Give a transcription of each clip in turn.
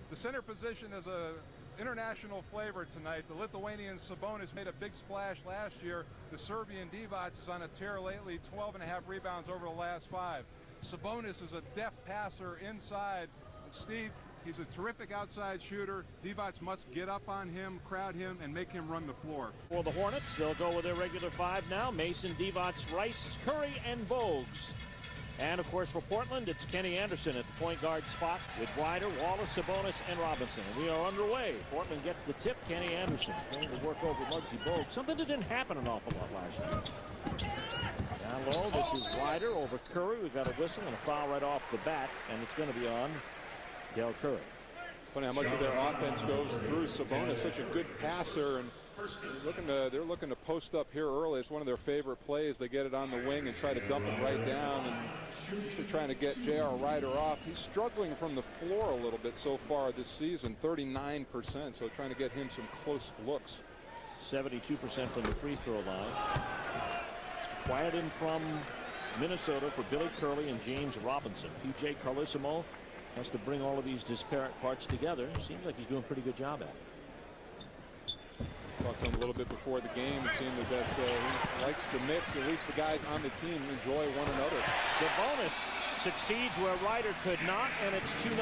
The center position is a international flavor tonight. The Lithuanian Sabonis made a big splash last year. The Serbian Divac is on a tear lately, 12.5 rebounds over the last 5. Sabonis is a deft passer inside. Steve, he's a terrific outside shooter. Divac must get up on him, crowd him, and make him run the floor. For the Hornets, they'll go with their regular 5 now. Mason, Divac, Rice, Curry, and Bogues. And, of course, for Portland, it's Kenny Anderson at the point guard spot with Ryder, Wallace, Sabonis, and Robinson. And we are underway. Portland gets the tip. Kenny Anderson going to work over Muggsy Bogues. Something that didn't happen an awful lot last year. Down low, this is Ryder over Curry. We've got a whistle and a foul right off the bat, and it's going to be on Del Curry. Funny how much of their offense goes through Sabonis, such a good passer, and they're looking to post up here early. It's one of their favorite plays. They get it on the wing and try to dump it right down, and they're trying to get J.R. Ryder off. He's struggling from the floor a little bit so far this season, 39%, so trying to get him some close looks. 72% from the free throw line. Quiet in from Minnesota for Billy Curley and James Robinson. P.J. Carlesimo has to bring all of these disparate parts together. Seems like he's doing a pretty good job at it. Talked to him a little bit before the game. It seemed that he likes to mix. At least the guys on the team enjoy one another. Sabonis succeeds where Ryder could not, and it's 2-0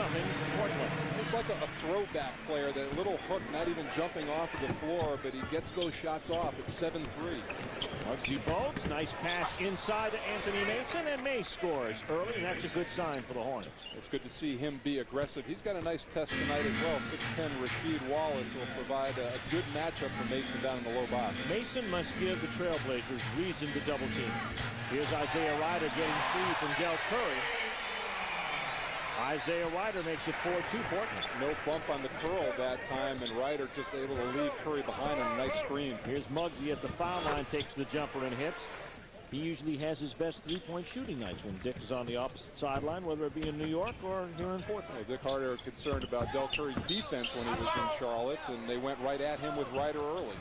Portland. It's like a throwback player, that little hook, not even jumping off of the floor, but he gets those shots off. It's 7-3. Muggsy Bogues, nice pass inside to Anthony Mason, and Mace scores early, and that's a good sign for the Hornets. It's good to see him be aggressive. He's got a nice test tonight as well. 6'10" Rasheed Wallace will provide a good matchup for Mason down in the low box. Mason must give the Trailblazers reason to double team. Here's Isaiah Ryder getting free from Del Curry. Isaiah Ryder makes it 4-2 Portland. No bump on the curl that time, and Ryder just able to leave Curry behind on a nice screen. Here's Muggsy at the foul line, takes the jumper and hits. He usually has his best three-point shooting nights when Dick is on the opposite sideline, whether it be in New York or here in Portland. Well, Dick Harder concerned about Del Curry's defense when he was in Charlotte, and they went right at him with Ryder early.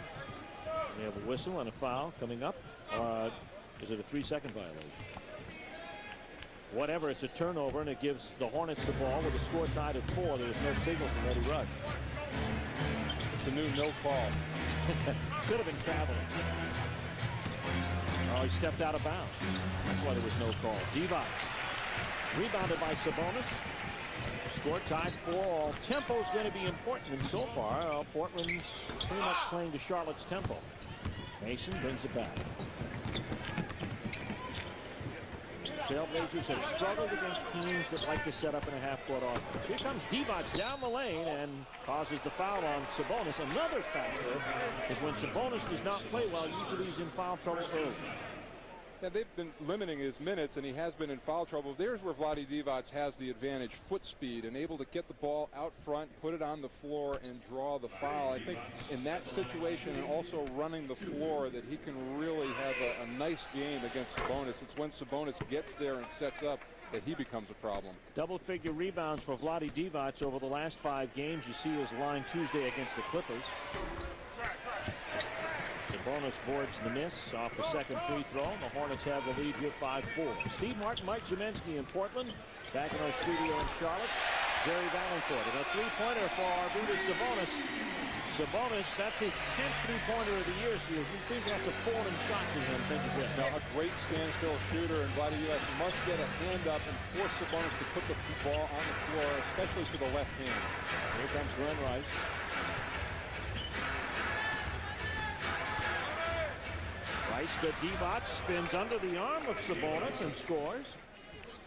We have a whistle and a foul coming up. Is it a 3-second violation? Whatever, it's a turnover, and it gives the Hornets the ball with the score tied at 4. There's no signal from Eddie Rush. It's a new no call. Could have been traveling. Oh, he stepped out of bounds. That's why there was no call. Divac rebounded by Sabonis. Score tied 4-all. Tempo's going to be important, and so far, Portland's pretty much playing to Charlotte's tempo. Mason brings it back. Trailblazers have struggled against teams that like to set up in a half-court offense. Here comes Divac down the lane and causes the foul on Sabonis. Another factor is when Sabonis does not play well, usually he's in foul trouble early. Yeah, they've been limiting his minutes, and he has been in foul trouble. There's where Vlade Divac has the advantage, foot speed, and able to get the ball out front, put it on the floor, and draw the foul. I think in that situation, and also running the floor, that he can really have a nice game against Sabonis. It's when Sabonis gets there and sets up that he becomes a problem. Double-figure rebounds for Vlade Divac over the last 5 games. You see his line Tuesday against the Clippers. Sabonis boards the miss off the second free throw. The Hornets have the lead here 5-4. Steve Martin, Mike Zemensky in Portland. Back in our studio in Charlotte, Jerry Valancourt. And a three-pointer for Arvydas Sabonis. Sabonis, that's his 10th three-pointer of the year, so you think that's a falling shot to him. Think of it. Now, a great standstill shooter, and Vlade Divac must get a hand up and force Sabonis to put the ball on the floor, especially to the left hand. Here comes Glenn Rice. Rice to Divac, spins under the arm of Sabonis and scores.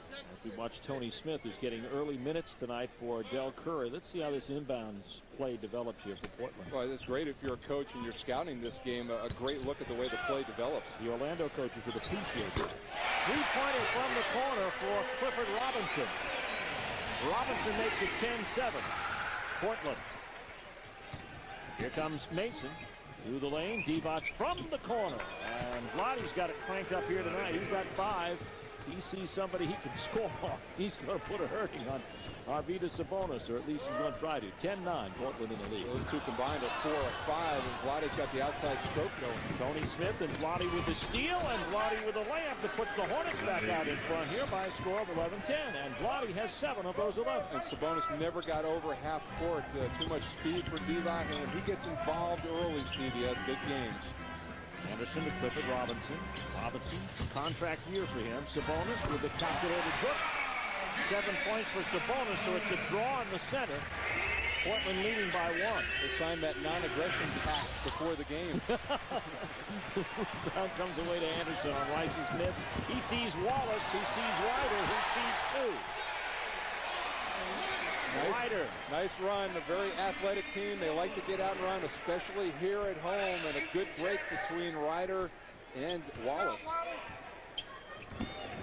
As we watch Tony Smith, who's getting early minutes tonight for Del Curry. Let's see how this inbounds play develops here for Portland. Well, it's great if you're a coach and you're scouting this game. A great look at the way the play develops. The Orlando coaches would appreciate it. Three-pointer from the corner for Clifford Robinson. Robinson makes it 10-7. Portland. Here comes Mason. Through the lane, Divac from the corner. And Vladdy's got it cranked up here tonight. He's got 5. he sees somebody he can score on, he's going to put a hurting on Arvydas Sabonis, or at least he's going to try to. 10-9, Portland in the lead. Those two combined are 4 of 5, and Vladdy's got the outside stroke going. Tony Smith and Vladdy with the steal, and Vladdy with a layup that puts the Hornets back out in front here by a score of 11-10, and Vladdy has 7 of those 11. And Sabonis never got over half court. Too much speed for Divac, and when he gets involved early, Steve, he has big games. Anderson to Clifford Robinson. Robinson, contract year for him. Sabonis with the calculated hook. 7 points for Sabonis, so it's a draw in the center. Portland leading by 1. They signed that non-aggression pact before the game. Brown comes away to Anderson on Rice's miss. He sees Wallace, who sees Ryder, who sees 2. Ryder. Nice run. A very athletic team. They like to get out and run, especially here at home. And a good break between Ryder and Wallace.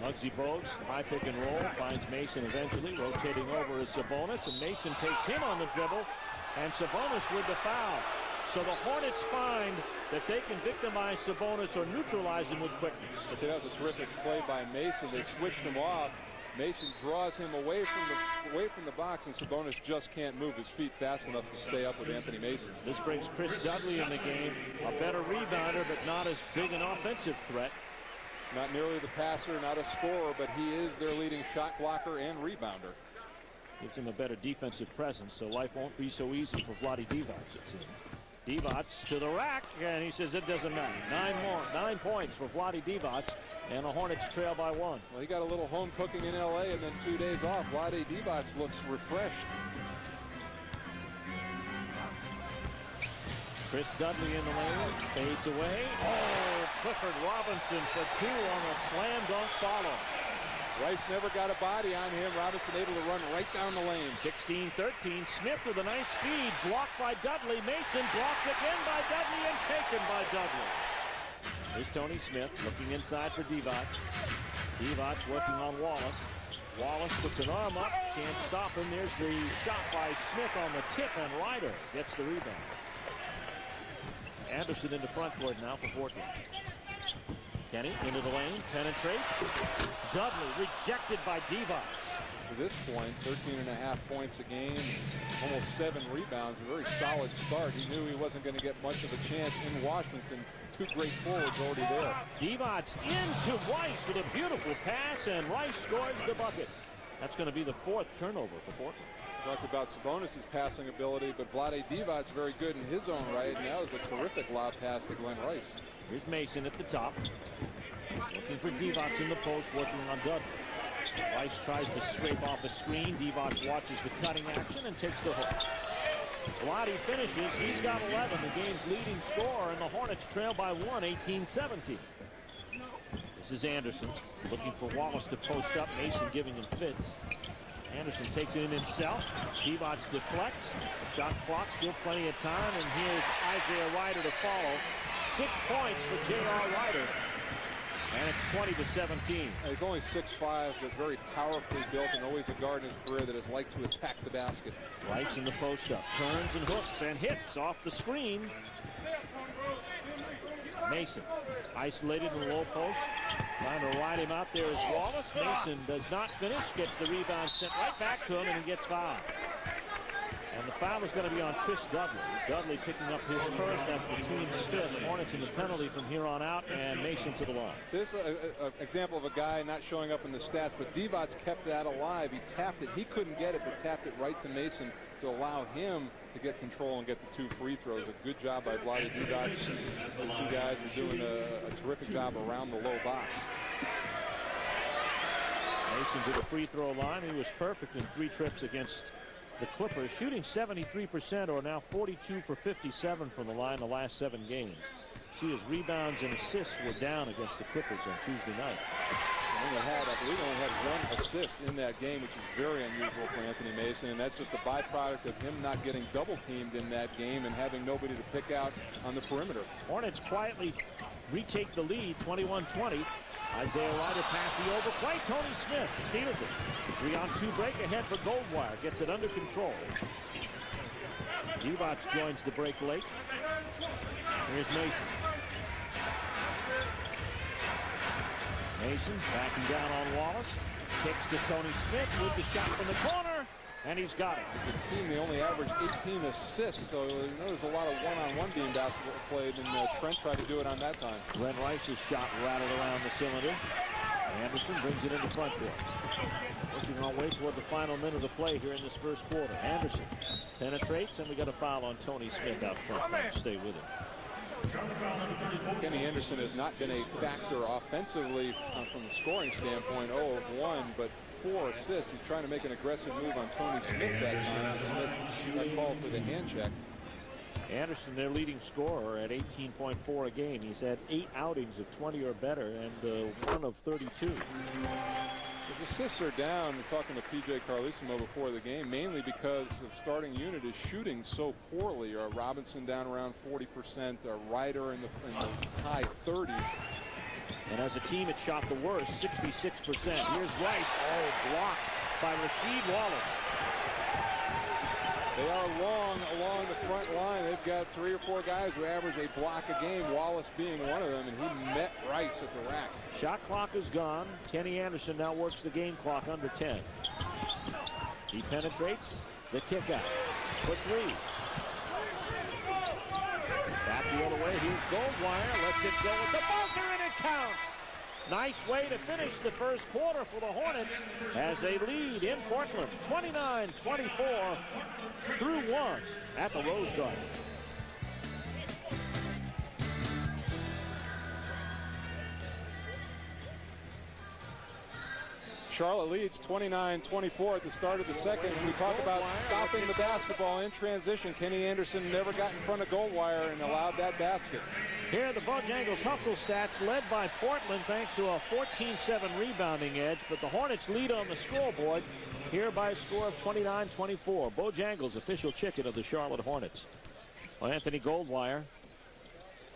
Muggsy Bogues, high pick and roll, finds Mason eventually, rotating over is Sabonis, and Mason takes him on the dribble, and Sabonis with the foul. So the Hornets find that they can victimize Sabonis or neutralize him with quickness. See, that was a terrific play by Mason. They switched him off. Mason draws him away from the box, and Sabonis just can't move his feet fast enough to stay up with Anthony Mason. This brings Chris Dudley in the game, a better rebounder, but not as big an offensive threat. Not merely the passer, not a scorer, but he is their leading shot blocker and rebounder. Gives him a better defensive presence, so life won't be so easy for Vlade Divac, it seems. Divac to the rack, and he says it doesn't matter. 9 points for Vlade Divac, and the Hornets trail by 1. Well, he got a little home cooking in L.A. and then 2 days off. Vlade Divac looks refreshed. Chris Dudley in the lane, fades away. Oh, Clifford Robinson for 2 on a slam dunk follow. Rice never got a body on him. Robinson able to run right down the lane. 16-13. Smith with a nice feed, blocked by Dudley. Mason blocked again by Dudley and taken by Dudley. Here's Tony Smith looking inside for Divac. Divac working on Wallace. Wallace puts an arm up, can't stop him. There's the shot by Smith on the tip, and Ryder gets the rebound. Anderson into front court now for Portland. Kenny into the lane, penetrates. Dudley rejected by Divac. To this point, 13.5 points a game, almost 7 rebounds, a very solid start. He knew he wasn't going to get much of a chance in Washington. 2 great forwards already there. Divac into Rice with a beautiful pass, and Rice scores the bucket. That's going to be the 4th turnover for Portland. Talked about Sabonis' passing ability, but Vlade Divac's very good in his own right, and that was a terrific lob pass to Glenn Rice. Here's Mason at the top. Looking for Divac in the post, working on Dudley. Rice tries to scrape off a screen. Divac watches the cutting action and takes the hook. Vlade finishes. He's got 11, the game's leading scorer, and the Hornets trail by 1, 18-17. This is Anderson looking for Wallace to post up. Mason giving him fits. Anderson takes it in himself. Divac deflects. Shot clock, still plenty of time, and here's Isaiah Ryder to follow. 6 points for J.R. Ryder. And it's 20-17. He's only 6'5", but very powerfully built, and always a guard in his career that has liked to attack the basket. Rice in the post up, turns and hooks and hits off the screen. Mason isolated in the low post, trying to ride him out there is Wallace. Mason does not finish, gets the rebound sent right back to him, and he gets fouled. And the foul is going to be on Chris Dudley. Dudley picking up his first. That's the team's 5th. Hornets in the penalty from here on out, and Mason to the line. So this is an example of a guy not showing up in the stats, but Divac kept that alive. He tapped it. He couldn't get it, but tapped it right to Mason to allow him to get control and get the 2 free throws. A good job by Vlade Divac. Those 2 guys are doing a terrific job around the low box. Mason to the free throw line. He was perfect in 3 trips against the Clippers, shooting 73%, or now 42 for 57 from the line the last 7 games. See, his rebounds and assists were down against the Clippers on Tuesday night. I believe only had 1 assist in that game, which is very unusual for Anthony Mason, and that's just a byproduct of him not getting double teamed in that game and having nobody to pick out on the perimeter. Hornets quietly retake the lead, 21-20. Isaiah Ryder past the overplay. Tony Smith steals it. 3-on-2 break ahead for Goldwire. Gets it under control. Divac joins the break late. Here's Mason. Mason backing down on Wallace. Kicks to Tony Smith with the shot from the corner. And he's got it. As a team, they only average 18 assists, so you know there's a lot of one-on-one being basketball played, and Trent tried to do it on that time. Glenn Rice's shot rattled around the cylinder. Anderson brings it into front court. Looking our way toward the final minute of play here in this first quarter. Anderson penetrates, and we got a foul on Tony Smith out front. Stay with him. Kenny Anderson has not been a factor offensively from the scoring standpoint. 0 of 1, but 4 assists. He's trying to make an aggressive move on Tony Smith that time. Smith got called for the hand check. Anderson, their leading scorer, at 18.4 a game. He's had 8 outings of 20 or better and 1 of 32. His assists are down. We're talking to P.J. Carlesimo before the game, mainly because the starting unit is shooting so poorly. Robinson down around 40%, Ryder in the high 30s. And as a team, it shot the worst, 66%. Here's Rice, blocked by Rasheed Wallace. They are long along the front line. They've got 3 or 4 guys who average a block a game, Wallace being one of them, and he met Rice at the rack. Shot clock is gone. Kenny Anderson now works the game clock under 10. He penetrates the kick out for 3. Back the other way. Here's Goldwire. Lets it go with the buzzer, and it counts. Nice way to finish the first quarter for the Hornets as they lead in Portland, 29-24 through 1 at the Rose Garden. Charlotte leads 29-24 at the start of the second. We talk about stopping the basketball in transition. Kenny Anderson never got in front of Goldwire and allowed that basket. Here are the Bojangles hustle stats led by Portland thanks to a 14-7 rebounding edge, but the Hornets lead on the scoreboard here by a score of 29-24. Bojangles, official chicken of the Charlotte Hornets. Well, Anthony Goldwire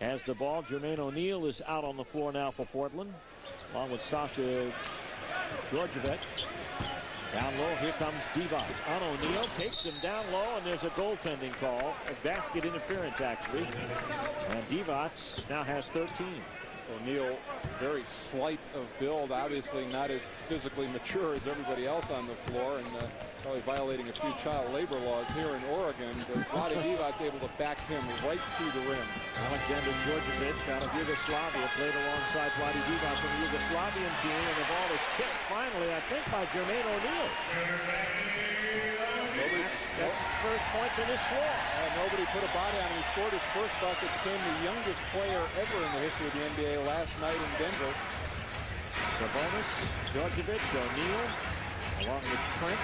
has the ball. Jermaine O'Neal is out on the floor now for Portland, along with Sasha Djordjevic. Down low, here comes Divac on O'Neal, takes him down low, and there's a goaltending call, a basket interference actually. And Divac now has 13. O'Neal, very slight of build, obviously not as physically mature as everybody else on the floor, and probably violating a few child labor laws here in Oregon. But Vlade Divac's able to back him right to the rim. Alexander Djordjevic out of Yugoslavia played alongside Vlade Divac on the Yugoslavian team, and the ball is kicked finally, I think, by Jermaine O'Neal. That's his first points in this floor. Nobody put a body on him. He scored his first bucket, became the youngest player ever in the history of the NBA last night in Denver. Sabonis, Djordjevic, O'Neal, along with Trent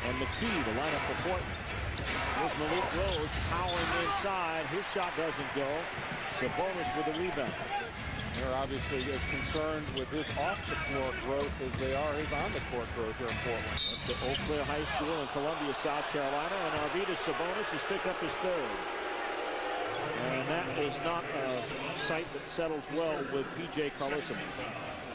and McKee to line up for Portland. Here's Malik Rose powering inside. His shot doesn't go. Sabonis with the rebound. They're obviously as concerned with his off-the-floor growth as they are his on-the-court growth here in Portland. That's at Eau Claire High School in Columbia, South Carolina, and Arvydas Sabonis has picked up his 3rd. And that is not a sight that settles well with P.J. Carlesimo.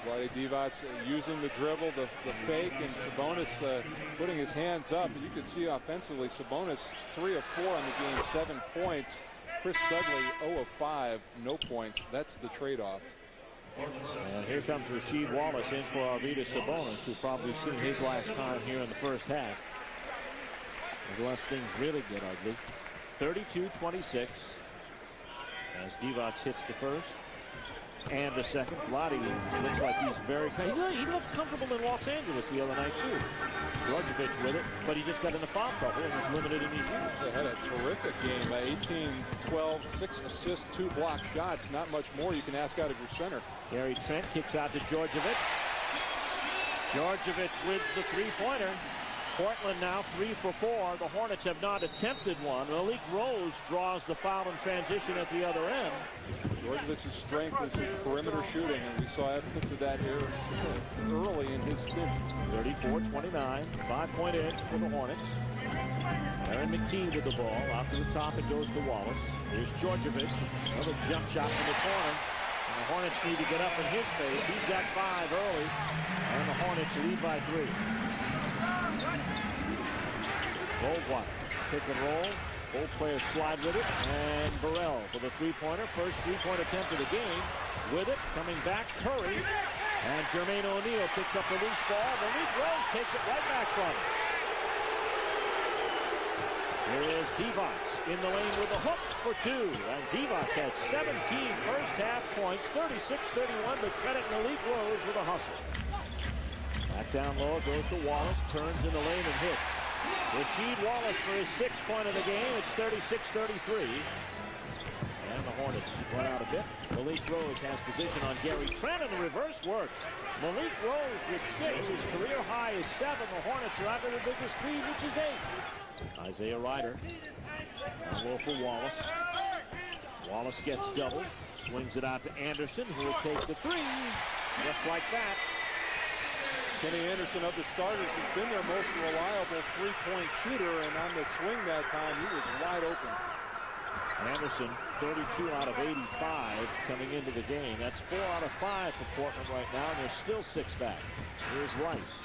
Vlade Divac using the dribble, the fake, and Sabonis putting his hands up. You can see offensively, Sabonis 3 of 4 on the game, 7 points. Chris Dudley 0 of 5, no points. That's the trade-off. And here comes Rasheed Wallace in for Arvydas Sabonis, who probably seen his last time here in the first half, unless things really get ugly. 32-26 as Divac hits the first and the second. Vlade looks like he's very, he looked comfortable in Los Angeles the other night too. Djordjevic with it, but he just got into foul trouble and was limited in his use. They had a terrific game. 18, 12, 6 assists, 2 block shots. Not much more you can ask out of your center. Gary Trent kicks out to Djordjevic. Djordjevic with the 3-pointer. Portland now 3 for 4. The Hornets have not attempted one. Malik Rose draws the foul in transition at the other end. Djordjevic's strength is his perimeter shooting, and we saw evidence of that here early in his stint. 34-29, 5-point edge for the Hornets. Aaron McKee with the ball. Out to the top, it goes to Wallace. Here's Djordjevic. Another jump shot from the corner. And the Hornets need to get up in his face. He's got 5 early, and the Hornets lead by 3. Goldwire, pick and roll. Both players slide with it, and Burrell for the 3-pointer. First 3-point attempt of the game. With it, coming back, Curry. And Jermaine O'Neal picks up the loose ball. Malik Rose takes it right back from him. Here is Divac in the lane with a hook for two. And Divac has 17 first-half points, 36-31 to credit Malik Rose with a hustle. Back down low, goes to Wallace, turns in the lane and hits. Rasheed Wallace for his 6th point of the game. It's 36-33. And the Hornets run out a bit. Malik Rose has position on Gary Trent, and the reverse works. Malik Rose with 6. His career high is 7. The Hornets are out to the biggest lead, which is 8. Isaiah Ryder. Down low for Wallace. Wallace gets doubled. Swings it out to Anderson, who will take the 3. Just like that. Kenny Anderson of the starters has been their most reliable three-point shooter, and on the swing that time, he was wide open. Anderson, 32 out of 85 coming into the game. That's 4 out of 5 for Portland right now, and they're still 6 back. Here's Rice.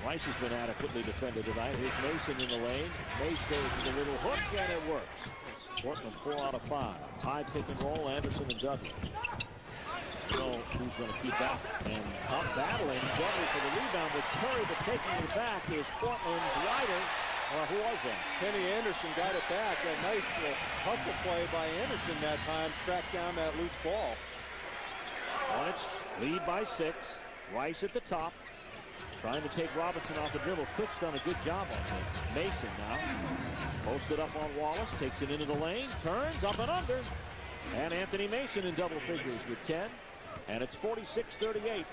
Rice has been adequately defended tonight. Here's Mason in the lane. Mace goes with a little hook, and it works. It's Portland 4 out of 5. High pick and roll, Anderson and Dudley. You know who's going to keep that. And up battling Dudley for the rebound was Curry, but taking it back is Portland's Ryder. Or who was that? Kenny Anderson got it back. A nice hustle play by Anderson that time. Tracked down that loose ball. Hornets lead by 6. Rice at the top. Trying to take Robinson off the dribble. Cliff's done a good job on him. Mason now. Posted up on Wallace. Takes it into the lane. Turns up and under. And Anthony Mason in double figures with 10. And it's 46-38.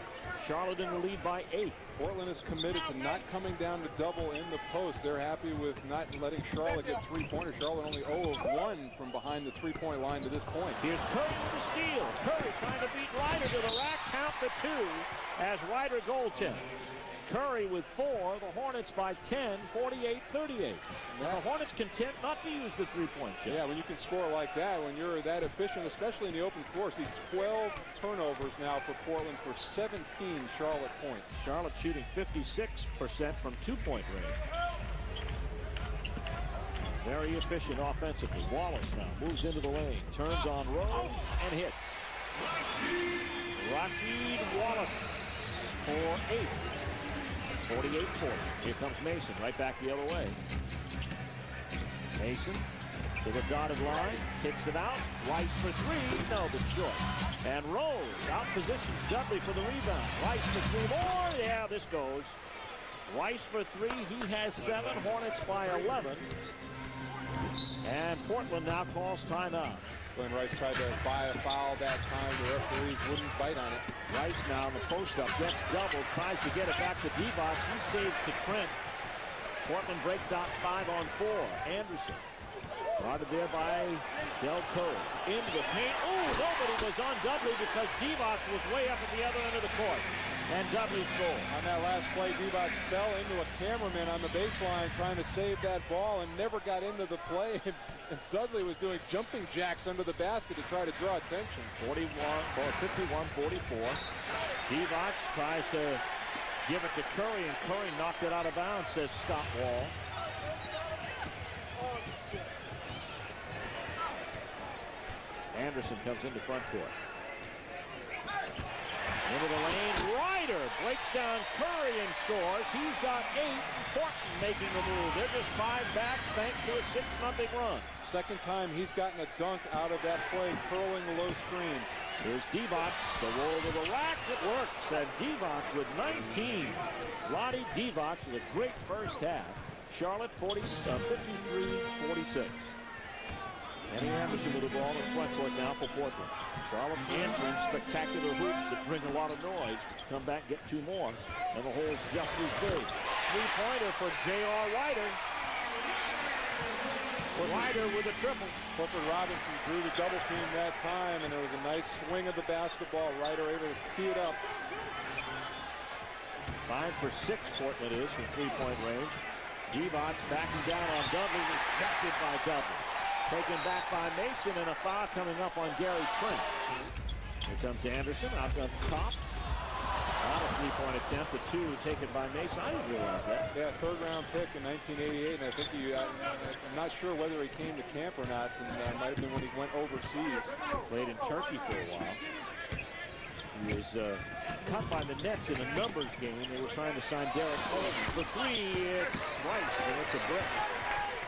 Charlotte in the lead by 8. Portland is committed to not coming down to double in the post. They're happy with not letting Charlotte get three-pointers. Charlotte only 0 of 1 from behind the three-point line to this point. Here's Curry with the steal. Curry trying to beat Ryder to the rack. Count the 2 as Ryder goaltends. Curry with 4. The Hornets by 10, 48-38. The Hornets content not to use the three-point shot. Yeah, when you can score like that, when you're that efficient, especially in the open floor. See, 12 turnovers now for Portland for 17 Charlotte points. Charlotte shooting 56% from two-point range. Very efficient offensively. Wallace now moves into the lane, turns on Rose, and hits. Rasheed Wallace for 8. 48-40. Here comes Mason right back the other way. Mason to the dotted line, kicks it out. Rice for 3, no, but short. And Rose out positions Dudley for the rebound. Rice for 3 more, yeah, this goes. Rice for 3, he has 7, Hornets by 11. And Portland now calls timeout. Glenn Rice tried to buy a foul that time. The referees wouldn't bite on it. Rice now in the post-up, gets doubled, tries to get it back to Divac. He saves to Trent. Portland breaks out 5 on 4. Anderson guarded there by Del Curry. Into the paint. Oh, nobody was on Dudley because Divac was way up at the other end of the court. And Dudley scored. On that last play, Divac fell into a cameraman on the baseline trying to save that ball and never got into the play. And Dudley was doing jumping jacks under the basket to try to draw attention. 51-44. Divac tries to give it to Curry, and Curry knocked it out of bounds, says stop Wall. Anderson comes into front court. Into the lane, Ryder breaks down Curry and scores. He's got 8. Portland making the move. They're just 5 back thanks to a 6-0 run. Second time he's gotten a dunk out of that play, curling the low screen. Here's Divac, the roll to the rack. It works. And Divac with 19. Vlade Divac with a great first half. Charlotte 53-46. Kenny Anderson with the ball in front court now for Portland. Charlotte answering spectacular hoops that bring a lot of noise. Come back, get 2 more, and the hole's just as big. 3-pointer for J.R. Ryder. Ryder with a triple. Clifford Robinson drew the double team that time, and there was a nice swing of the basketball. Ryder able to tee it up. 5 for 6 Portland is from 3-point range. Divac backing down on Dudley, rejected by Dudley. Taken back by Mason, and a foul coming up on Gary Trent. Here comes Anderson out on top. Not a 3-point attempt, a 2 taken by Mason. I didn't realize that. Yeah, 3rd-round pick in 1988, and I think I'm not sure whether he came to camp or not, and might have been when he went overseas. Played in Turkey for a while. He was cut by the Nets in a numbers game. They were trying to sign Derek Holden. For three, it's Rice, and it's a brick.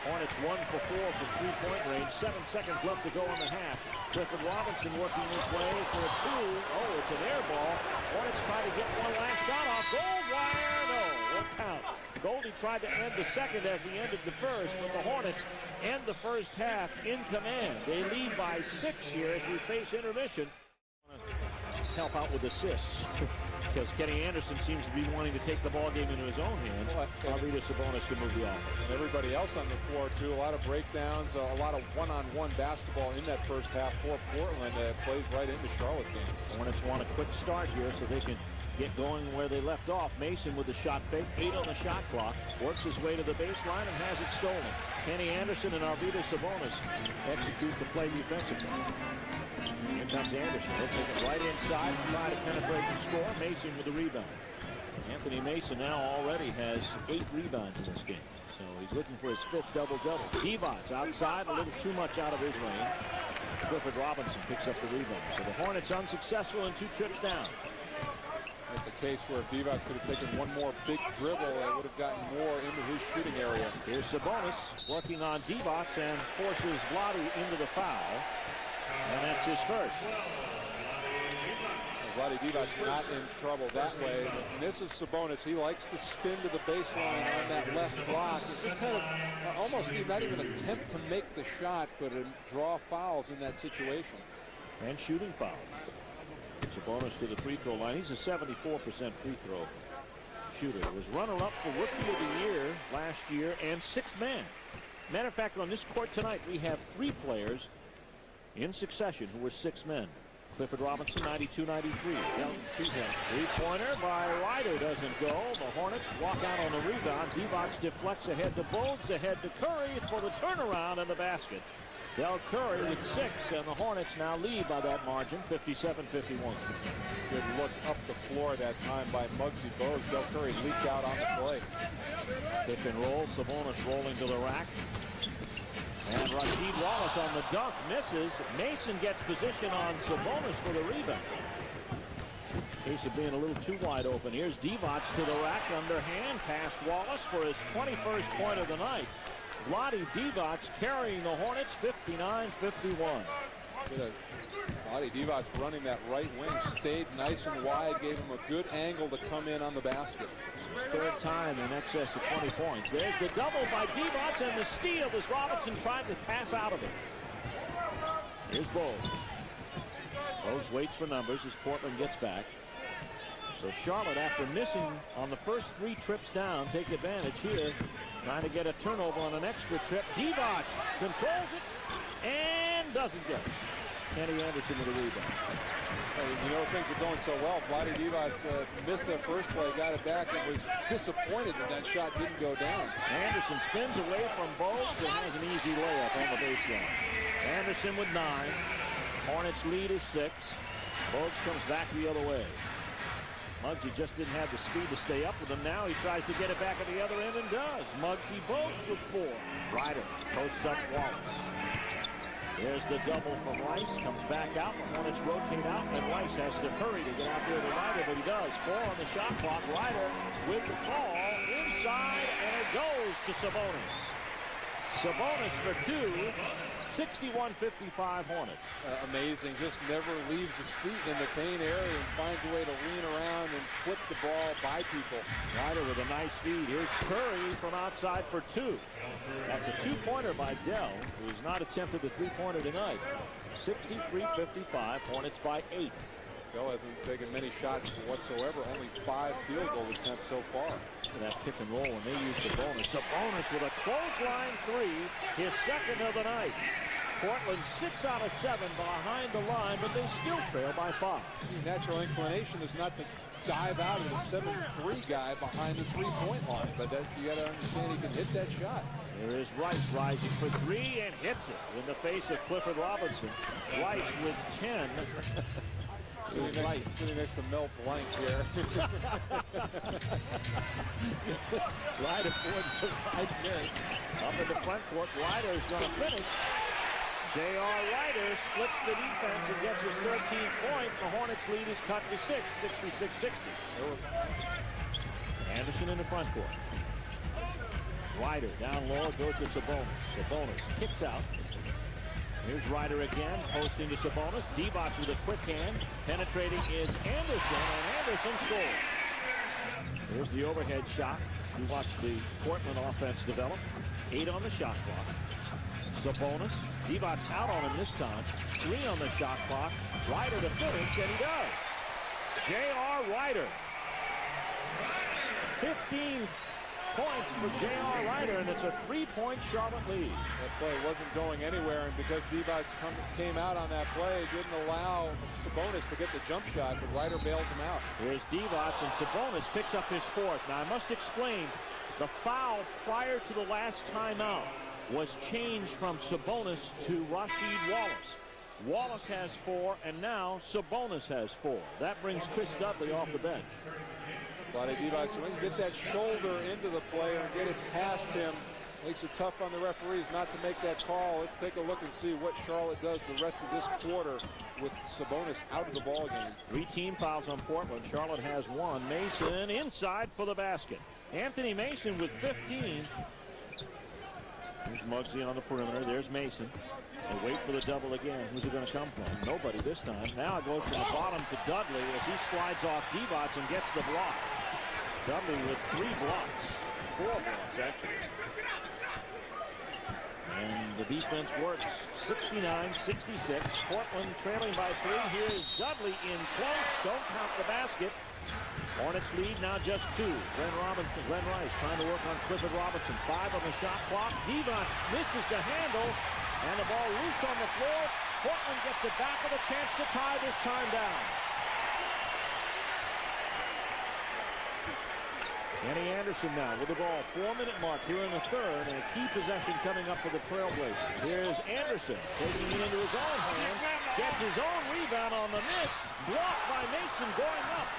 Hornets 1 for 4 from three-point range. 7 seconds left to go in the half. Clifford Robinson working his way for a two. Oh, it's an air ball. Hornets try to get one last shot off. Goldwire, no, won't count. Goldie tried to end the second as he ended the first, but the Hornets end the first half in command. They lead by 6 here as we face intermission. Help out with assists because Kenny Anderson seems to be wanting to take the ball game into his own hands. Arvydas Sabonis to move the offense. And everybody else on the floor, too. A lot of breakdowns, a lot of one-on-one basketball in that first half for Portland. Plays right into Charlotte's hands. Hornets want a quick start here so they can get going where they left off. Mason with the shot fake, 8 on the shot clock, works his way to the baseline and has it stolen. Kenny Anderson and Arvydas Sabonis execute the play defensively. Here comes Anderson. He'll take it right inside and try to penetrate and score. Mason with the rebound. Anthony Mason now already has 8 rebounds in this game. So he's looking for his 5th double-double. Divac outside, a little too much out of his range. Clifford Robinson picks up the rebound. So the Hornets unsuccessful in 2 trips down. That's a case where if Divac could have taken one more big dribble, they would have gotten more into his shooting area. Here's Sabonis working on Divac and forces Vlade into the foul. And that's his first. Vlade Divac not in trouble that way. And this is Sabonis. He likes to spin to the baseline on that left block. It's just kind of almost not even an attempt to make the shot, but draw fouls in that situation. And shooting fouls. Sabonis to the free throw line. He's a 74% free throw shooter. Was runner-up for Rookie of the Year last year and 6th man. Matter of fact, on this court tonight, we have 3 players in succession who were 6 men. Clifford Robinson, 92-93. Three-pointer by Ryder doesn't go. The Hornets block out on the rebound. Divac deflects ahead to Bogues, ahead to Curry for the turnaround and the basket. Del Curry with 6, and the Hornets now lead by that margin, 57-51. Good look up the floor that time by Muggsy Bogues. Del Curry leaked out on the play. Pick and roll. Sabonis rolling to the rack. And Rasheed Wallace on the dunk misses. Mason gets position on Sabonis for the rebound. Case of being a little too wide open. Here's Divac to the rack, underhand past Wallace for his 21st point of the night. Vlade Divac carrying the Hornets 59-51. Vlade Divac running that right wing, stayed nice and wide, gave him a good angle to come in on the basket. His 3rd time in excess of 20 points. There's the double by Divac and the steal as Robinson tried to pass out of it. Here's Bogues. Bogues waits for numbers as Portland gets back. So Charlotte, after missing on the first 3 trips down, take advantage here. Trying to get a turnover on an extra trip. Divac controls it and doesn't get it. Kenny Anderson with a rebound. You know, things are going so well. Vlade Divac missed that first play, got it back, and was disappointed that that shot didn't go down. Anderson spins away from Bogues and has an easy layup on the baseline. Anderson with 9. Hornets lead is 6. Bogues comes back the other way. Muggsy just didn't have the speed to stay up with him. Now he tries to get it back at the other end and does. Muggsy Bogues with 4. Ryder posts up Wallace. There's the double from Rice. Comes back out. The Hornets rotate out, and Rice has to hurry to get out there to Ryder, but he does. 4 on the shot clock. Ryder with the call inside, and it goes to Sabonis. Sabonis for 2. 61-55 Hornets. Amazing. Just never leaves his feet in the paint area and finds a way to lean around and flip the ball by people. Ryder with a nice feed. Here's Curry from outside for 2. That's a 2-pointer by Dell, who's not attempted the 3-pointer tonight. 63-55. Hornets by 8. Dell hasn't taken many shots whatsoever. Only 5 field goal attempts so far. That pick and roll, and they use the bonus. Sabonis with a clothesline 3, his 2nd of the night. Portland 6 out of 7 behind the line, but they still trail by 5. Your natural inclination is not to dive out of the 7-3 guy behind the 3-point line, but that's, you got to understand he can hit that shot. There is Rice rising for 3 and hits it in the face of Clifford Robinson. Rice with 10. Sitting next to Mel Blanc here. Ryder towards the right miss. Up in the front court, Ryder is going to finish. J.R. Ryder splits the defense and gets his 13th point. The Hornets lead is cut to 6, 66-60. Anderson in the front court. Ryder down low, goes to Sabonis. Sabonis kicks out. Here's Ryder again, posting to Sabonis. Divac with a quick hand. Penetrating is Anderson, and Anderson scores. Here's the overhead shot. You watch the Portland offense develop. 8 on the shot clock. Sabonis. Divac out on him this time. 3 on the shot clock. Ryder to finish, and he does. J.R. Ryder. 15 points for J.R. Ryder, and it's a 3-point Charlotte lead. That play wasn't going anywhere, and because Divac came out on that play, didn't allow Sabonis to get the jump shot, but Ryder bails him out. Here's Divac, and Sabonis picks up his 4th. Now, I must explain, the foul prior to the last timeout was changed from Sabonis to Rasheed Wallace. Wallace has 4, and now Sabonis has 4. That brings Chris Dudley off the bench. Vlade Divac, when you get that shoulder into the player and get it past him, makes it tough on the referees not to make that call. Let's take a look and see what Charlotte does the rest of this quarter with Sabonis out of the ball game. 3 team fouls on Portland. Charlotte has 1. Mason inside for the basket. Anthony Mason with 15. Here's Muggsy on the perimeter. There's Mason. They wait for the double again. Who's it going to come from? Nobody this time. Now it goes from the bottom to Dudley as he slides off Divac and gets the block. Dudley with 3 blocks. 4 blocks, actually. And the defense works. 69-66. Portland trailing by 3. Here's Dudley in close. Don't count the basket. Hornets lead now just 2. Glenn Rice trying to work on Clifford Robinson. 5 on the shot clock. Divac misses the handle. And the ball loose on the floor. Portland gets it back with a chance to tie this time down. Kenny Anderson now with the ball. 4-minute mark here in the third. And a key possession coming up for the Trailblazers. Here's Anderson taking it into his own hands. Gets his own rebound on the miss. Blocked by Mason going up.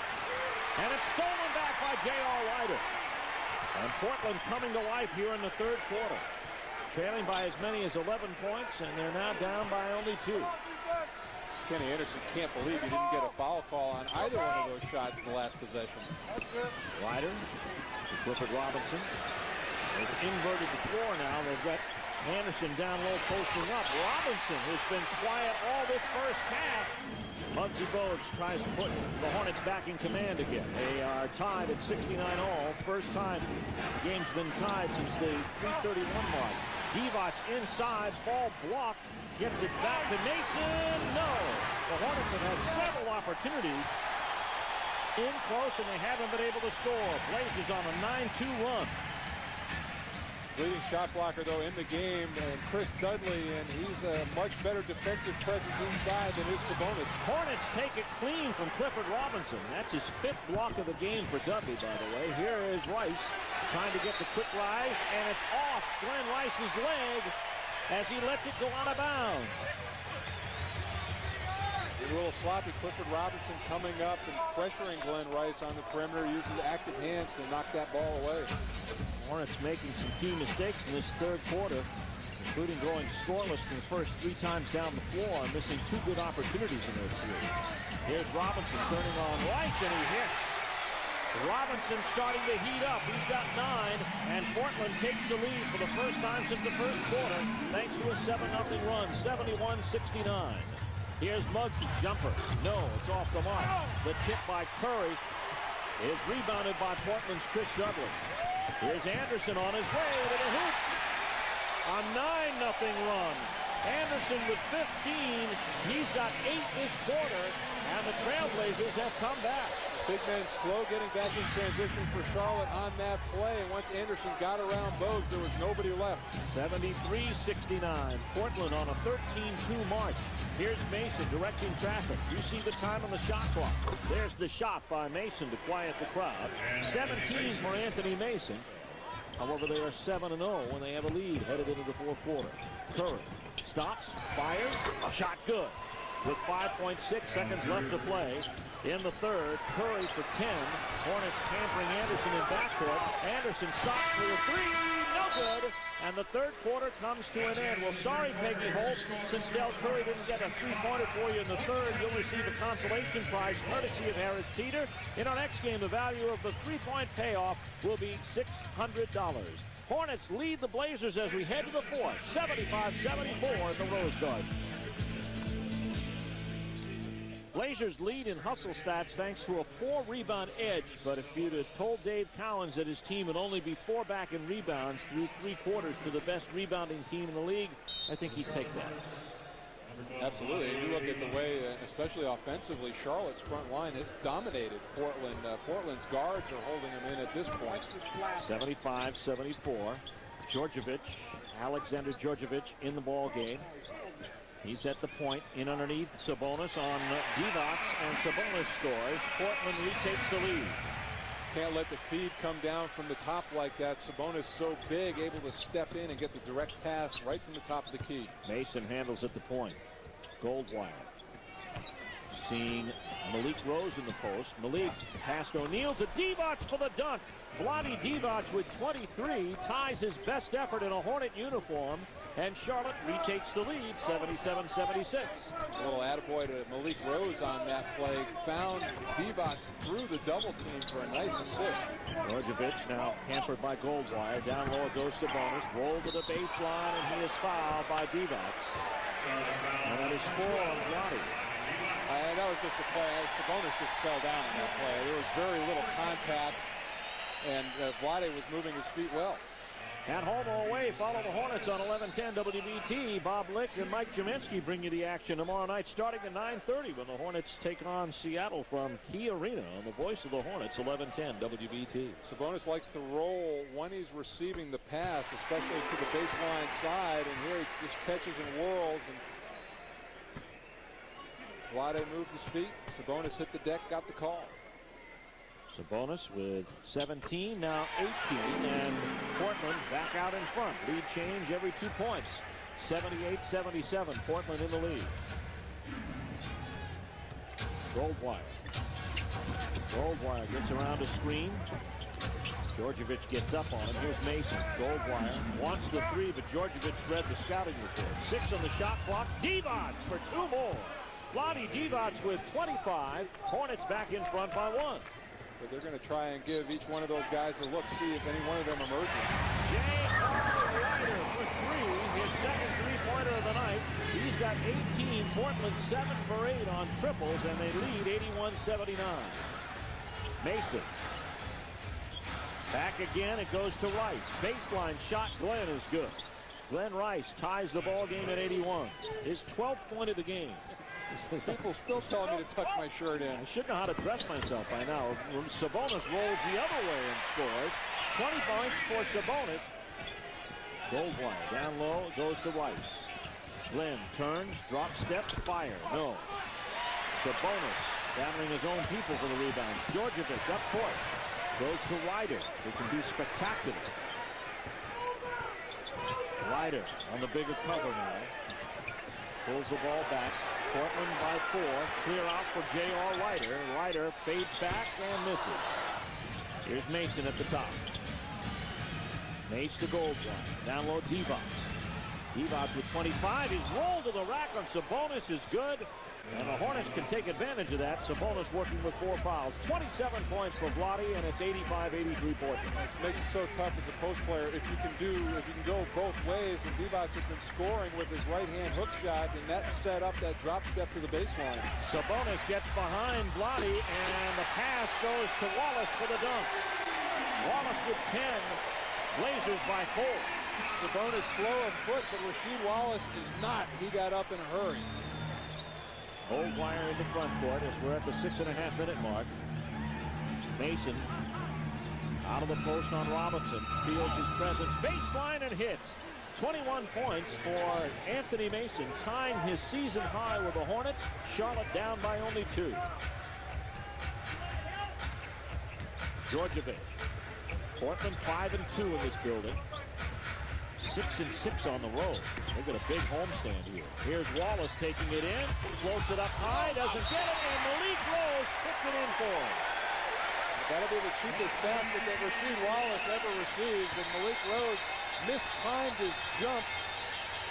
And it's stolen back by J.R. Ryder. And Portland coming to life here in the third quarter. Trailing by as many as 11 points, and they're now down by only 2. Kenny Anderson can't believe he didn't get a foul call on either one of those shots the last possession. Ryder to Clifford Robinson. They've inverted the floor now. They've got Anderson down low posting up. Robinson has been quiet all this first half. Muggsy Bogues tries to put the Hornets back in command again. They are tied at 69 all. First time the game's been tied since the 3:31 mark. Divac inside, ball blocked, gets it back to Mason. No! The Hornets have had several opportunities in close, and they haven't been able to score. Blazers on a 9-2 run. Leading shot blocker, though, in the game, and Chris Dudley, and he's a much better defensive presence inside than is Sabonis. Hornets take it clean from Clifford Robinson. That's his 5th block of the game for Dudley, by the way. Here is Rice trying to get the quick rise, and it's off Glenn Rice's leg as he lets it go out of bounds. A little sloppy. Clifford Robinson coming up and pressuring Glenn Rice on the perimeter, uses active hands to knock that ball away. Hornets making some key mistakes in this third quarter, including going scoreless in the first 3 times down the floor, missing 2 good opportunities in this series. Here's Robinson turning on Rice, and he hits. Robinson starting to heat up. He's got 9, and Portland takes the lead for the first time since the first quarter, thanks to a 7-0 run, 71-69. Here's Muggsy, jumper. No, it's off the mark. The tip by Curry is rebounded by Portland's Chris Dudley. Here's Anderson on his way to the hoop. A 9-0 run. Anderson with 15. He's got 8 this quarter, and the Trailblazers have come back. Big men slow getting back in transition for Charlotte on that play, and once Anderson got around Bogues, there was nobody left. 73-69. Portland on a 13-2 march. Here's Mason directing traffic. You see the time on the shot clock. There's the shot by Mason to quiet the crowd. 17 for Anthony Mason. However, they are 7-0 when they have a lead headed into the fourth quarter. Curry stops, fires, a shot good. With 5.6 seconds left to play in the third, Curry for 10. Hornets hampering Anderson in backcourt. Anderson stops for the 3. No good, and the third quarter comes to an end. Well, sorry, Peggy Holt, since Del Curry didn't get a three-pointer for you in the third, you'll receive a consolation prize courtesy of Harris Teeter. In our next game, the value of the three-point payoff will be $600. Hornets lead the Blazers as we head to the fourth, 75-74 in the Rose Garden. Blazers lead in hustle stats thanks to a 4-rebound edge, but if you'd have told Dave Cowens that his team would only be 4 back in rebounds through 3 quarters to the best rebounding team in the league, I think he'd take that. Absolutely. You look at the way, especially offensively, Charlotte's front line has dominated Portland. Portland's guards are holding them in at this point. 75-74. Alexander Djordjevic in the ball game. He's at the point, in underneath Sabonis on Divac, and Sabonis scores. Portland retakes the lead. Can't let the feed come down from the top like that. Sabonis so big, able to step in and get the direct pass right from the top of the key. Mason handles at the point. Goldwire. Seeing Malik Rose in the post. Malik past O'Neal to Divac for the dunk. Vlade Divac with 23 ties his best effort in a Hornet uniform, and Charlotte retakes the lead, 77-76. A little attaboy to Malik Rose on that play. Found Divac through the double team for a nice assist. Djordjevic now hampered by Goldwire. Down low goes Sabonis. Roll to the baseline, and he is fouled by Divac. And that is 4 on Vlade. That was just a play. Sabonis just fell down on that play. There was very little contact, and Vlade was moving his feet well. At home or away, follow the Hornets on 11:10 WBT. Bob Lick and Mike Jaminsky bring you the action tomorrow night starting at 9:30 when the Hornets take on Seattle from Key Arena on the voice of the Hornets, 11:10 WBT. Sabonis likes to roll when he's receiving the pass, especially to the baseline side, and here he just catches and whirls, and Vlade moved his feet. Sabonis hit the deck, got the call. Sabonis with 17, now 18, and Portland back out in front. Lead change every 2 points. 78-77, Portland in the lead. Goldwire gets around a screen. Djordjevic gets up on him. Here's Mason. Goldwire wants the 3, but Djordjevic read the scouting report. 6 on the shot clock. Divac for 2 more. Vlade Divac with 25. Hornets back in front by 1. But they're going to try and give each one of those guys a look, see if any one of them emerges. Ryder for 3, his second three-pointer of the night. He's got 18. Portland 7 for 8 on triples, and they lead 81-79. Mason. Back again, it goes to Rice. Baseline shot, Glenn is good. Glenn Rice ties the ball game at 81. His 12th point of the game. People still telling me to tuck my shirt in. I should know how to dress myself by now. Sabonis rolls the other way and scores. 20 points for Sabonis. Goldwire down low, goes to Rice. Glenn turns, drop step, fire. No. Sabonis battling his own people for the rebound. Djordjevic up court. Goes to Ryder, who can be spectacular. Ryder on the bigger cover now. Pulls the ball back. Portland by 4. Clear out for J.R. Ryder. Ryder fades back and misses. Here's Mason at the top. Mace to Goldwire. Down low, Divac. Divac with 25. He's rolled to the rack on Sabonis is good. And the Hornets can take advantage of that. Sabonis working with 4 fouls. 27 points for Vlade, and it's 85-83 Portland. This makes it so tough as a post player. If you can go both ways, and Divac has been scoring with his right-hand hook shot, and that set up that drop step to the baseline. Sabonis gets behind Vlade, and the pass goes to Wallace for the dunk. Wallace with 10. Blazers by 4. Sabonis slow of foot, but Rasheed Wallace is not. He got up in a hurry. Goldwire in the front court as we're at the 6.5-minute mark. Mason out of the post on Robinson. Feels his presence. Baseline and hits. 21 points for Anthony Mason, tying his season high with the Hornets. Charlotte down by only 2. Djordjevic. Portland 5-2 in this building. 6-6 on the road. They've got a big homestand here. Here's Wallace taking it in. Floats it up high. Doesn't get it. And Malik Rose tipped it in for him. That'll be the cheapest basket that Rasheed Wallace ever receives. And Malik Rose mistimed his jump,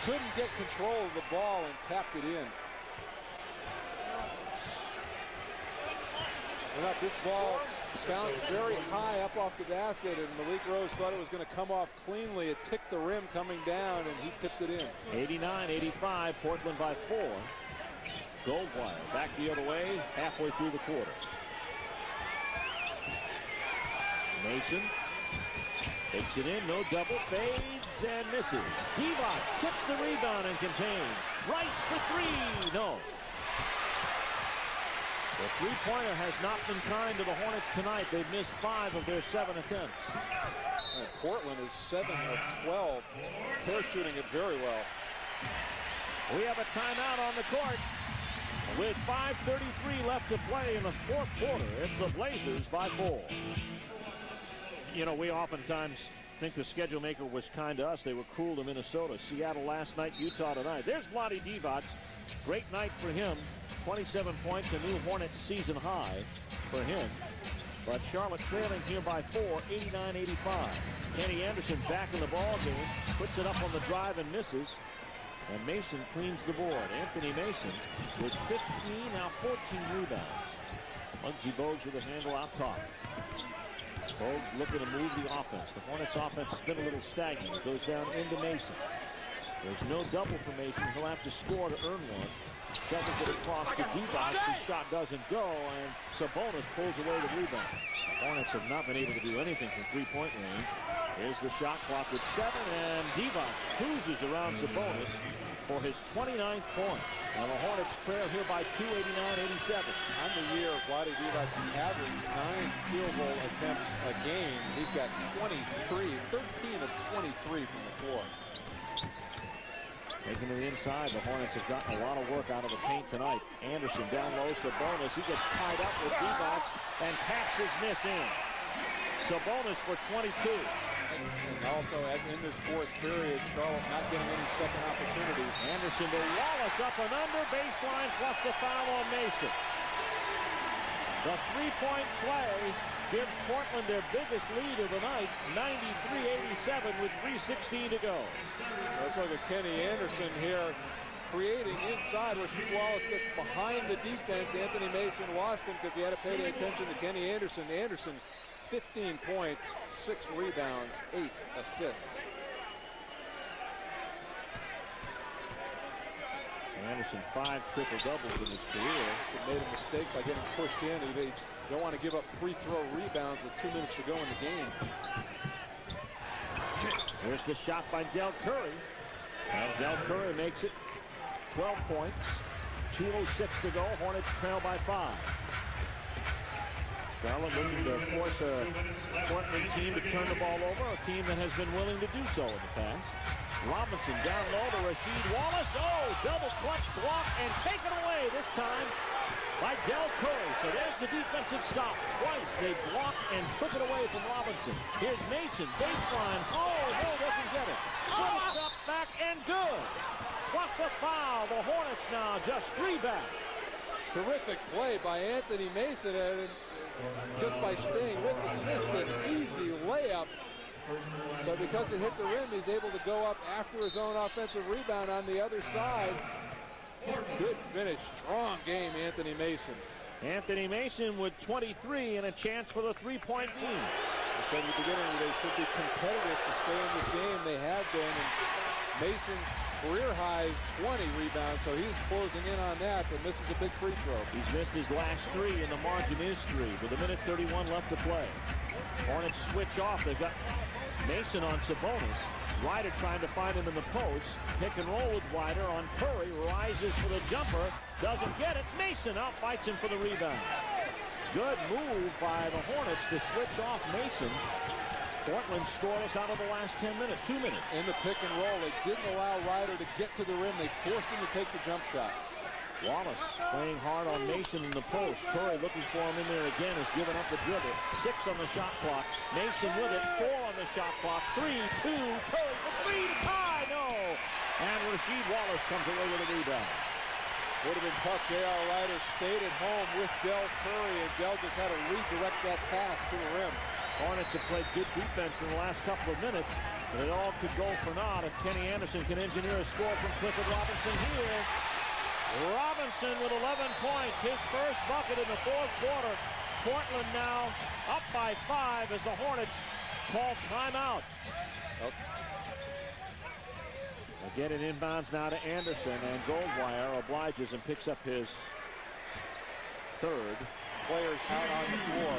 couldn't get control of the ball and tapped it in. This ball bounced very high up off the basket, and Malik Rose thought it was going to come off cleanly. It ticked the rim coming down, and he tipped it in. 89-85, Portland by 4. Goldwire back the other way, halfway through the quarter. Mason takes it in, no double, fades and misses. Divac tips the rebound and contains. Rice for three, no. The three-pointer has not been kind to the Hornets tonight. They've missed 5 of their 7 attempts. And Portland is 7 of 12. They're shooting it very well. We have a timeout on the court with 5:33 left to play in the fourth quarter. It's the Blazers by 4. You know, we oftentimes think the schedule maker was kind to us. They were cruel to Minnesota. Seattle last night, Utah tonight. There's Vlade Divac. Great night for him. 27 points, a new Hornets season high for him. But Charlotte trailing here by 4, 89-85. Kenny Anderson back in the ball game, puts it up on the drive and misses. And Mason cleans the board. Anthony Mason with 15, now 14 rebounds. Muggsy Bogues with a handle out top. Bogues looking to move the offense. The Hornets offense has been a little stagnant. It goes down into Mason. There's no double for Mason. He'll have to score to earn one. Shovels it across to Divac. His shot doesn't go, and Sabonis pulls away the rebound. The Hornets have not been able to do anything from three-point range. Here's the shot clock with 7, and Divac cruises around Sabonis for his 29th point. Now the Hornets trail here by 2, 89-87. On the year, Vlade Divac averaged 9 field goal attempts a game. He's got 13 of 23 from the floor. Taking to the inside, the Hornets have gotten a lot of work out of the paint tonight. Anderson down low, Sabonis. He gets tied up with Divac and taps his miss in. Sabonis for 22. And also in this fourth period, Charlotte not getting any second opportunities. Anderson to Wallace, up and under, baseline plus the foul on Mason. The three-point play gives Portland their biggest lead of the night, 93-87 with 3:16 to go. Let's look at Kenny Anderson here, creating inside where Rasheed Wallace gets behind the defense. Anthony Mason lost him because he had to pay attention to Kenny Anderson. Anderson, 15 points, 6 rebounds, 8 assists. Anderson 5 triple-doubles in his career. He made a mistake by getting pushed in. They don't want to give up free throw rebounds with 2 minutes to go in the game. Here's the shot by Del Curry. And Del Curry makes it 12 points. 2:06 to go. Hornets trail by 5. Charlotte looking to force a Portland team to turn the ball over, a team that has been willing to do so in the past. Robinson down low to Rasheed Wallace. Oh, double clutch block and taken away this time by Del Curry. So there's the defensive stop. Twice they blocked and took it away from Robinson. Here's Mason, baseline. Oh, no, doesn't get it. Puts up, back, and good. Plus a foul. The Hornets now just 3 back. Terrific play by Anthony Mason, and just by staying with it, missed an easy layup. But because it hit the rim, he's able to go up after his own offensive rebound on the other side. Good finish. Strong game, Anthony Mason. Anthony Mason with 23 and a chance for the three-point lead. I said in the beginning they should be competitive to stay in this game. They have been. And Mason's career high is 20 rebounds, so he's closing in on that, but misses a big free throw. He's missed his last 3, and the margin is 3 with 1:31 left to play. Hornets switch off. They've got Mason on Sabonis. Ryder trying to find him in the post. Pick and roll with Ryder on Curry. Rises for the jumper. Doesn't get it. Mason outfights him for the rebound. Good move by the Hornets to switch off Mason. Portland scoreless out of the last 2 minutes. In the pick and roll, they didn't allow Ryder to get to the rim. They forced him to take the jump shot. Wallace playing hard on Mason in the post. Curry looking for him in there again, has given up the dribble. 6 on the shot clock. Mason with it. 4 on the shot clock. 3-2. Curry for 3 to tie. No. And Rasheed Wallace comes away with a rebound. Would have been tough. J.R. Ryder stayed at home with Del Curry, and Del just had to redirect that pass to the rim. Hornets have played good defense in the last couple of minutes. But it all could go for naught if Kenny Anderson can engineer a score from Clifford Robinson here. Robinson with 11 points, his first bucket in the fourth quarter. Portland now up by 5 as the Hornets call timeout. Again, it inbounds now to Anderson, and Goldwire obliges and picks up his third. Players out on the floor.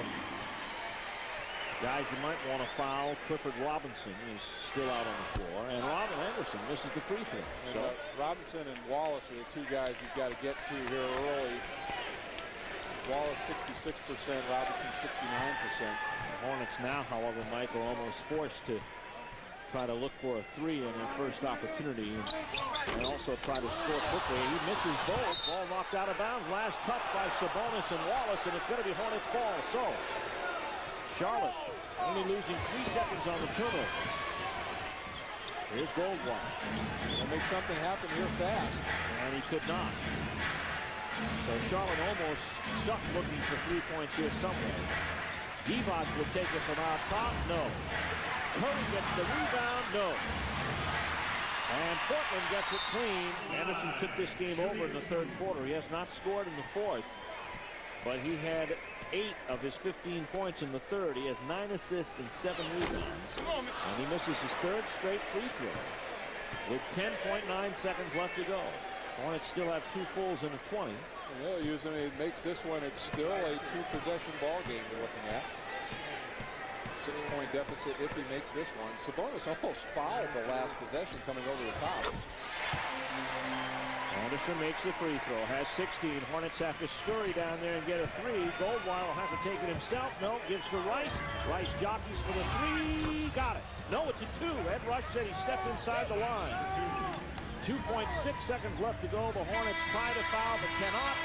Guys, you might want to foul Clifford Robinson. He's still out on the floor. And Robin Anderson misses the free throw. And, Robinson and Wallace are the two guys you've got to get to here early. Wallace 66%, Robinson 69%. The Hornets now, however, Mike, are almost forced to try to look for a three in their first opportunity and also try to score quickly. He misses both. Ball knocked out of bounds. Last touch by Sabonis and Wallace, and it's going to be Hornets ball. So Charlotte only losing 3 seconds on the turnover. Here's Goldwire. He'll make something happen here fast. And he could not. So Charlotte almost stuck looking for 3 points here somewhere. Divac will take it from out top. No. Curry gets the rebound. No. And Portland gets it clean. Anderson took this game over in the third quarter. He has not scored in the fourth, but he had 8 of his 15 points in the third. He has 9 assists and 7 rebounds. And he misses his third straight free throw with 10.9 seconds left to go. Hornets still have 2 fulls and a 20. And they'll use him. He makes this one. It's still a 2-possession ball game we're looking at. 6-point deficit if he makes this one. Sabonis almost fouled the last possession coming over the top. Anderson makes the free throw, has 16. Hornets have to scurry down there and get a 3. Goldwire will have to take it himself. No, gives to Rice. Rice jockeys for the 3. Got it. No, it's a 2. Ed Rush said he stepped inside the line. 2.6 seconds left to go. The Hornets try to foul but cannot.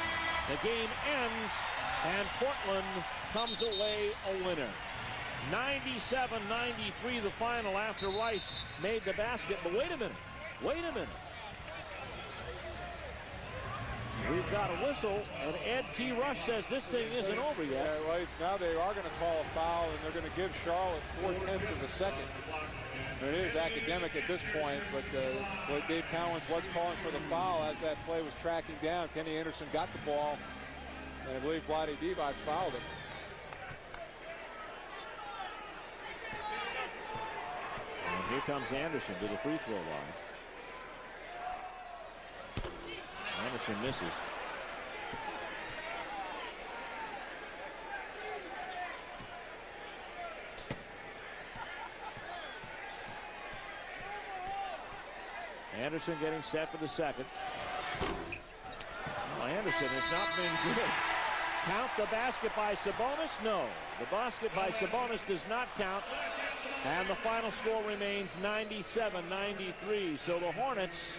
The game ends and Portland comes away a winner. 97-93 the final after Rice made the basket. But wait a minute. Wait a minute. We've got a whistle, and Ed T. Rush says this thing isn't over yet. Yeah, well, now they are going to call a foul, and they're going to give Charlotte 4/10 of a second. And it is academic at this point, but Dave Cowens was calling for the foul as that play was tracking down. Kenny Anderson got the ball, and I believe Vlade Divac fouled him. And here comes Anderson to the free throw line. Anderson misses. Anderson getting set for the second. Well, Anderson has not been good. Count the basket by Sabonis? No. The basket by Sabonis does not count. And the final score remains 97-93. So the Hornets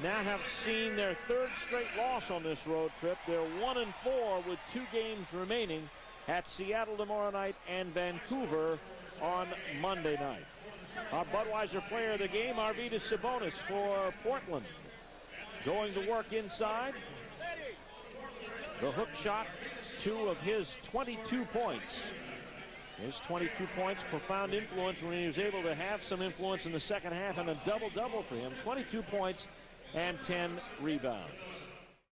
now have seen their 3rd straight loss on this road trip. They're 1-4 with 2 games remaining at Seattle tomorrow night and Vancouver on Monday night. Our Budweiser player of the game, Arvydas Sabonis for Portland. Going to work inside. The hook shot, 2 of his 22 points. His 22 points, profound influence when he was able to have some influence in the second half, and a double-double for him. 22 points and 10 rebounds.